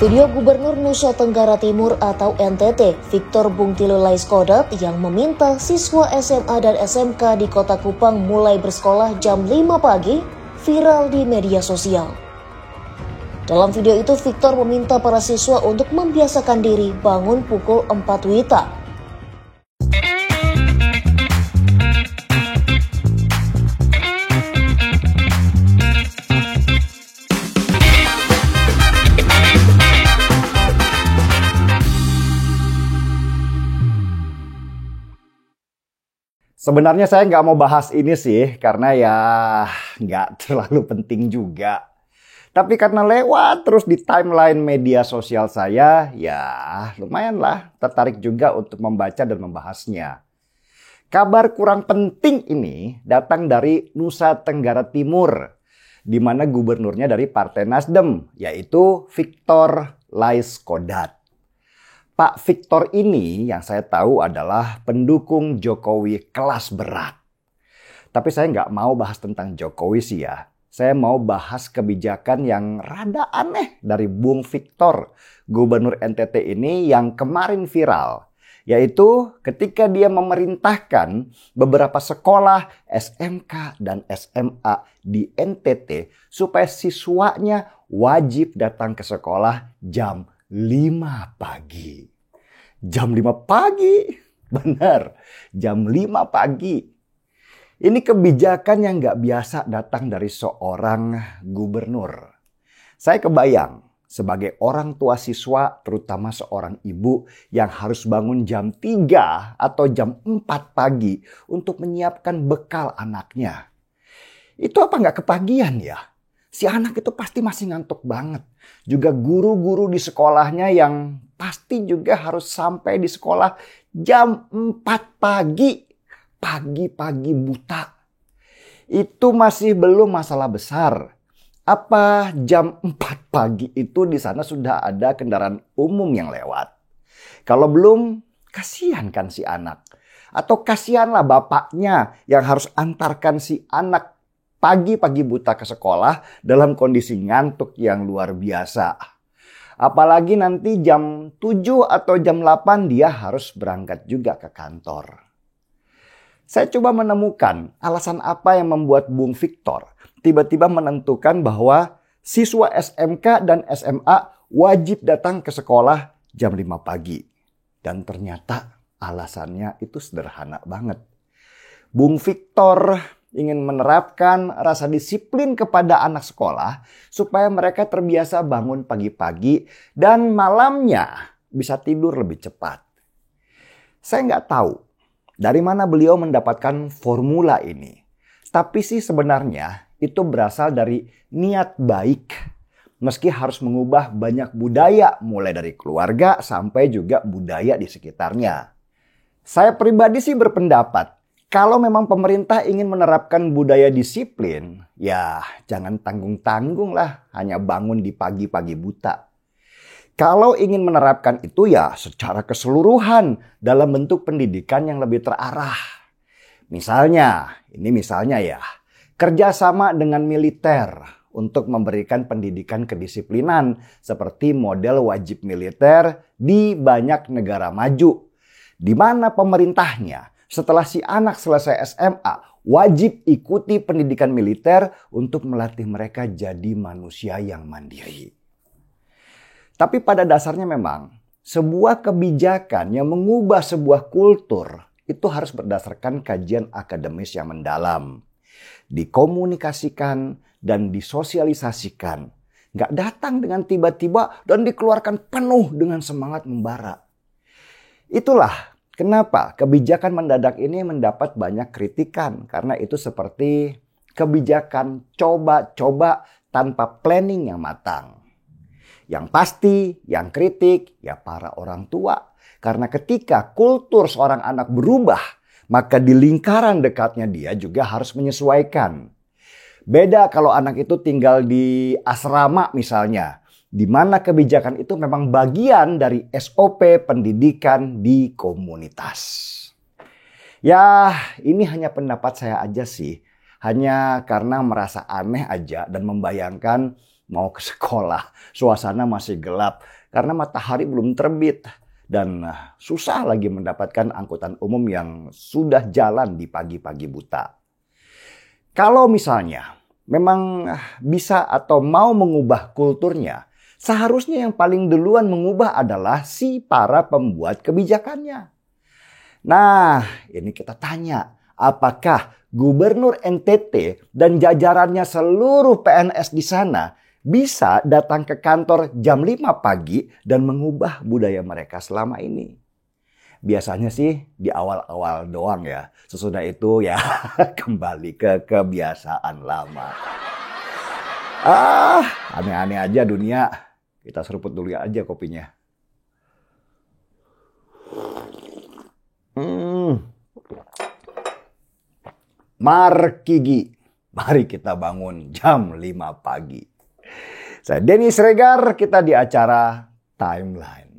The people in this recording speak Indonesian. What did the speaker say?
Video Gubernur Nusa Tenggara Timur atau NTT, Victor Bungtilo Laiskodat yang meminta siswa SMA dan SMK di Kota Kupang mulai bersekolah jam 5 pagi viral di media sosial. Dalam video itu, Victor meminta para siswa untuk membiasakan diri bangun pukul 4 WITA. Sebenarnya saya nggak mau bahas ini sih, karena ya nggak terlalu penting juga. Tapi karena lewat terus di timeline media sosial saya, ya lumayan lah tertarik juga untuk membaca dan membahasnya. Kabar kurang penting ini datang dari Nusa Tenggara Timur, di mana gubernurnya dari Partai Nasdem, yaitu Victor Laiskodat. Pak Victor ini yang saya tahu adalah pendukung Jokowi kelas berat. Tapi saya nggak mau bahas tentang Jokowi sih ya. Saya mau bahas kebijakan yang rada aneh dari Bung Victor, Gubernur NTT ini yang kemarin viral. Yaitu ketika dia memerintahkan beberapa sekolah SMK dan SMA di NTT supaya siswanya wajib datang ke sekolah jam 5 pagi. Jam 5 pagi? Benar, jam 5 pagi. Ini kebijakan yang nggak biasa datang dari seorang gubernur. Saya kebayang sebagai orang tua siswa, terutama seorang ibu yang harus bangun jam 3 atau jam 4 pagi untuk menyiapkan bekal anaknya. Itu apa nggak kepagian ya? Si anak itu pasti masih ngantuk banget. Juga guru-guru di sekolahnya yang pasti juga harus sampai di sekolah jam 4 pagi. Pagi-pagi buta. Itu masih belum masalah besar. Apa jam 4 pagi itu di sana sudah ada kendaraan umum yang lewat? Kalau belum, kasihan kan si anak. Atau kasihanlah bapaknya yang harus antarkan si anak pagi-pagi buta ke sekolah dalam kondisi ngantuk yang luar biasa. Apalagi nanti jam 7 atau jam 8 dia harus berangkat juga ke kantor. Saya coba menemukan alasan apa yang membuat Bung Victor tiba-tiba menentukan bahwa siswa SMK dan SMA wajib datang ke sekolah jam 5 pagi. Dan ternyata alasannya itu sederhana banget. Bung Victor ingin menerapkan rasa disiplin kepada anak sekolah supaya mereka terbiasa bangun pagi-pagi dan malamnya bisa tidur lebih cepat. Saya nggak tahu dari mana beliau mendapatkan formula ini. Tapi sih sebenarnya itu berasal dari niat baik. Meski harus mengubah banyak budaya mulai dari keluarga sampai juga budaya di sekitarnya. Saya pribadi sih berpendapat kalau memang pemerintah ingin menerapkan budaya disiplin, ya jangan tanggung-tanggung lah hanya bangun di pagi-pagi buta. Kalau ingin menerapkan itu ya secara keseluruhan dalam bentuk pendidikan yang lebih terarah. Misalnya ya, kerjasama dengan militer untuk memberikan pendidikan kedisiplinan seperti model wajib militer di banyak negara maju. Di mana pemerintahnya setelah si anak selesai SMA, wajib ikuti pendidikan militer untuk melatih mereka jadi manusia yang mandiri. Tapi pada dasarnya memang, sebuah kebijakan yang mengubah sebuah kultur itu harus berdasarkan kajian akademis yang mendalam. Dikomunikasikan dan disosialisasikan. Nggak datang dengan tiba-tiba dan dikeluarkan penuh dengan semangat membara. Itulah kenapa kebijakan mendadak ini mendapat banyak kritikan? Karena itu seperti kebijakan coba-coba tanpa planning yang matang. Yang pasti, yang kritik, ya para orang tua. Karena ketika kultur seorang anak berubah, maka di lingkaran dekatnya dia juga harus menyesuaikan. Beda kalau anak itu tinggal di asrama misalnya, di mana kebijakan itu memang bagian dari SOP pendidikan di komunitas. Ya, ini hanya pendapat saya aja sih. hanya karena merasa aneh aja dan membayangkan mau ke sekolah. Suasana masih gelap karena matahari belum terbit. Dan susah lagi mendapatkan angkutan umum yang sudah jalan di pagi-pagi buta. Kalau misalnya memang bisa atau mau mengubah kulturnya, seharusnya yang paling duluan mengubah adalah si para pembuat kebijakannya. Nah, ini kita tanya, apakah Gubernur NTT dan jajarannya seluruh PNS di sana bisa datang ke kantor jam 5 pagi dan mengubah budaya mereka selama ini? Biasanya sih di awal-awal doang ya. Sesudah itu ya kembali ke kebiasaan lama. Aneh-aneh aja dunia. Kita seruput dulu aja kopinya. Markigi. Mari kita bangun jam 5 pagi. Saya Denny Sregar, kita di acara Timeline.